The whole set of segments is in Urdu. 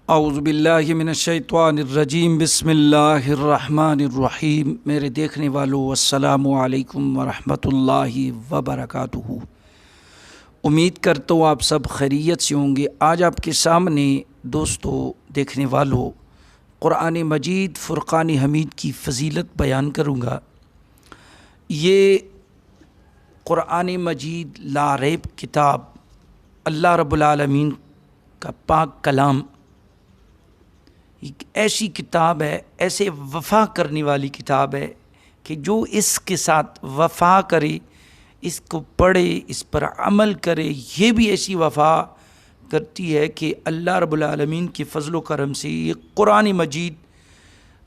اعوذ باللہ من الشیطان الرجیم بسم اللہ الرحمن الرحیم۔ میرے دیکھنے والوں السلام علیکم ورحمۃ اللہ وبرکاتہ۔ امید کرتا ہوں آپ سب خیریت سے ہوں گے۔ آج آپ کے سامنے دوستو دیکھنے والوں قرآن مجید فرقان حمید کی فضیلت بیان کروں گا۔ یہ قرآن مجید لا ریب کتاب اللہ رب العالمین کا پاک کلام ایک ایسی کتاب ہے، ایسے وفا کرنے والی کتاب ہے کہ جو اس کے ساتھ وفا کرے، اس کو پڑھے، اس پر عمل کرے، یہ بھی ایسی وفا کرتی ہے کہ اللہ رب العالمین کے فضل و کرم سے یہ قرآن مجید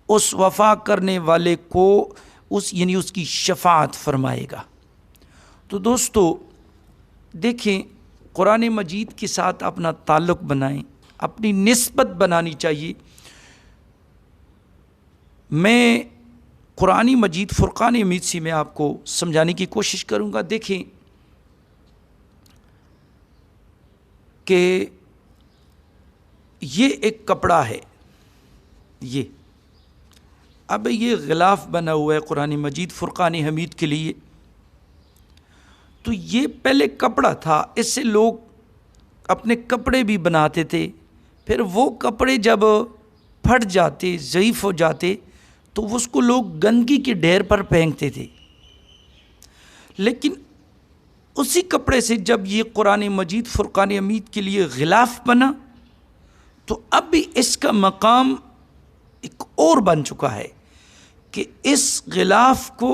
اس وفا کرنے والے کو اس کی شفاعت فرمائے گا۔ تو دوستو دیکھیں، قرآن مجید کے ساتھ اپنا تعلق بنائیں، اپنی نسبت بنانی چاہیے۔ میں قرآن مجید فرقان حمید سے میں آپ کو سمجھانے کی کوشش کروں گا۔ دیکھیں کہ یہ ایک کپڑا ہے، اب یہ غلاف بنا ہوا ہے قرآن مجید فرقان حمید کے لیے۔ تو یہ پہلے کپڑا تھا، اس سے لوگ اپنے کپڑے بھی بناتے تھے، پھر وہ کپڑے جب پھٹ جاتے، ضعیف ہو جاتے تو اس کو لوگ گندگی کے ڈھیر پر پھینکتے تھے۔ لیکن اسی کپڑے سے جب یہ قرآن مجید فرقان حمید کے لیے غلاف بنا تو اب بھی اس کا مقام ایک اور بن چکا ہے کہ اس غلاف کو،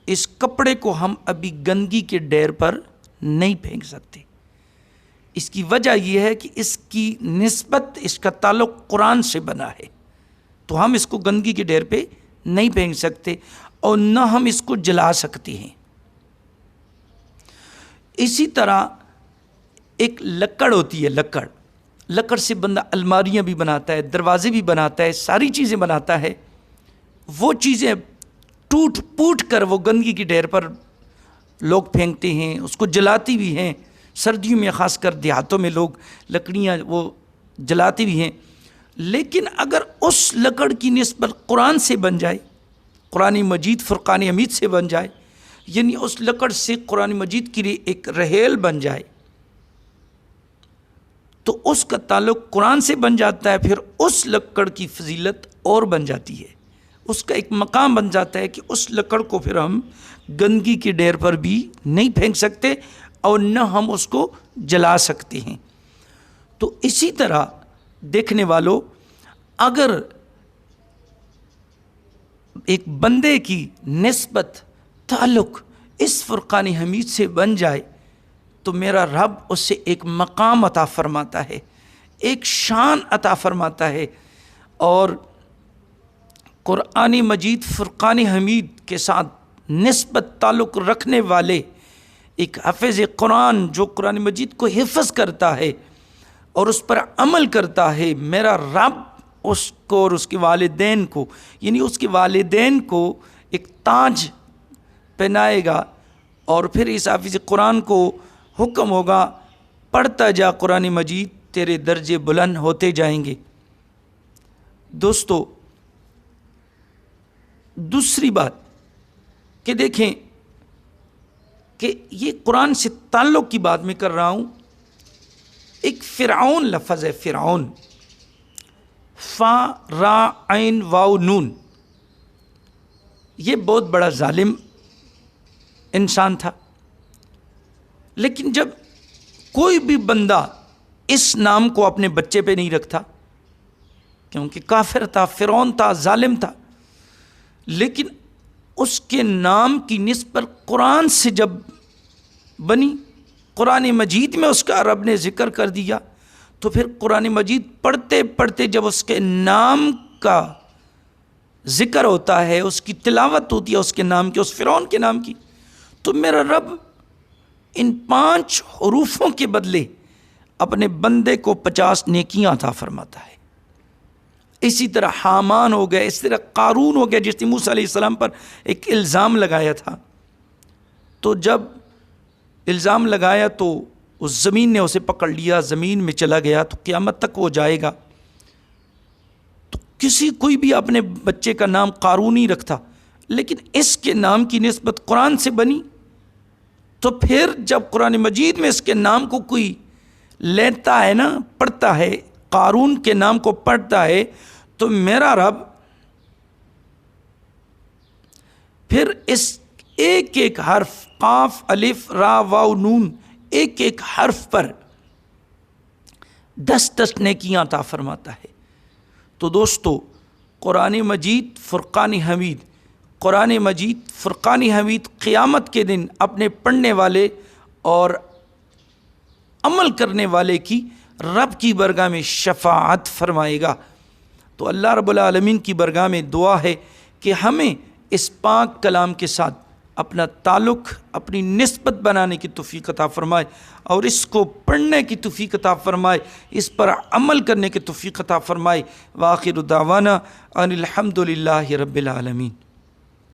اس کپڑے کو ہم ابھی گندگی کے ڈھیر پر نہیں پھینک سکتے۔ اس کی وجہ یہ ہے کہ اس کی نسبت، اس کا تعلق قرآن سے بنا ہے، تو ہم اس کو گندگی کے ڈھیر پہ نہیں پھینک سکتے اور نہ ہم اس کو جلا سکتے ہیں۔ اسی طرح ایک لکڑ ہوتی ہے، لکڑ سے بندہ الماریاں بھی بناتا ہے، دروازے بھی بناتا ہے، ساری چیزیں بناتا ہے۔ وہ چیزیں ٹوٹ پوٹ کر وہ گندگی کے ڈھیر پر لوگ پھینکتے ہیں، اس کو جلاتی بھی ہیں۔ سردیوں میں خاص کر دیہاتوں میں لوگ لکڑیاں وہ جلاتے بھی ہیں۔ لیکن اگر اس لکڑ کی نسبت قرآن سے بن جائے، قرآن مجید فرقان حمید سے بن جائے، یعنی اس لکڑ سے قرآن مجید کے لیے ایک رحیل بن جائے، تو اس کا تعلق قرآن سے بن جاتا ہے۔ پھر اس لکڑ کی فضیلت اور بن جاتی ہے، اس کا ایک مقام بن جاتا ہے کہ اس لکڑ کو پھر ہم گندگی کے ڈھیر پر بھی نہیں پھینک سکتے اور نہ ہم اس کو جلا سکتے ہیں۔ تو اسی طرح دیکھنے والوں، اگر ایک بندے کی نسبت، تعلق اس فرقان حمید سے بن جائے تو میرا رب اس سے ایک مقام عطا فرماتا ہے، ایک شان عطا فرماتا ہے۔ اور قرآن مجید فرقان حمید کے ساتھ نسبت تعلق رکھنے والے ایک حافظ قرآن جو قرآن مجید کو حفظ کرتا ہے اور اس پر عمل کرتا ہے، میرا رب اس کو اور اس کے والدین کو، یعنی اس کے والدین کو ایک تاج پہنائے گا، اور پھر اس حافظ قرآن کو حکم ہوگا، پڑھتا جا قرآن مجید، تیرے درجے بلند ہوتے جائیں گے۔ دوستو دوسری بات کہ دیکھیں کہ یہ قرآن سے تعلق کی بات میں کر رہا ہوں۔ ایک فرعون لفظ ہے، فرعون، فا را عین واو نون، یہ بہت بڑا ظالم انسان تھا۔ لیکن جب کوئی بھی بندہ اس نام کو اپنے بچے پہ نہیں رکھتا، کیونکہ کافر تھا، فرعون تھا، ظالم تھا، لیکن اس کے نام کی نسبت قرآن سے جب بنی، قرآن مجید میں اس کا رب نے ذکر کر دیا، تو پھر قرآن مجید پڑھتے پڑھتے جب اس کے نام کا ذکر ہوتا ہے، اس کی تلاوت ہوتی ہے اس کے نام کی، اس فرعون کے نام کی، تو میرا رب ان 5 حروفوں کے بدلے اپنے بندے کو 50 نیکیاں عطا فرماتا ہے۔ اسی طرح حامان ہو گیا، اس طرح قارون ہو گیا جس نے موسیٰ علیہ السلام پر ایک الزام لگایا تھا، تو جب الزام لگایا تو اس زمین نے اسے پکڑ لیا، زمین میں چلا گیا، تو قیامت تک وہ جائے گا۔ کوئی بھی اپنے بچے کا نام قارون ہی رکھتا، لیکن اس کے نام کی نسبت قرآن سے بنی، تو پھر جب قرآن مجید میں اس کے نام کو کوئی لیتا ہے نا، پڑھتا ہے، قارون کے نام کو پڑھتا ہے، تو میرا رب پھر اس ایک ایک حرف، قاف الف را واو نون، ایک ایک حرف پر 10 نیکیاں عطا فرماتا ہے۔ تو دوستو، قرآن مجید فرقان حمید، قرآن مجید فرقان حمید قیامت کے دن اپنے پڑھنے والے اور عمل کرنے والے کی رب کی برگاہ میں شفاعت فرمائے گا۔ تو اللہ رب العالمین کی برگاہ میں دعا ہے کہ ہمیں اس پاک کلام کے ساتھ اپنا تعلق، اپنی نسبت بنانے کی توفیق عطا فرمائے، اور اس کو پڑھنے کی توفیق عطا فرمائے، اس پر عمل کرنے کی توفیق عطا فرمائے۔ وآخر دعوانا ان الحمد للہ رب العالمین۔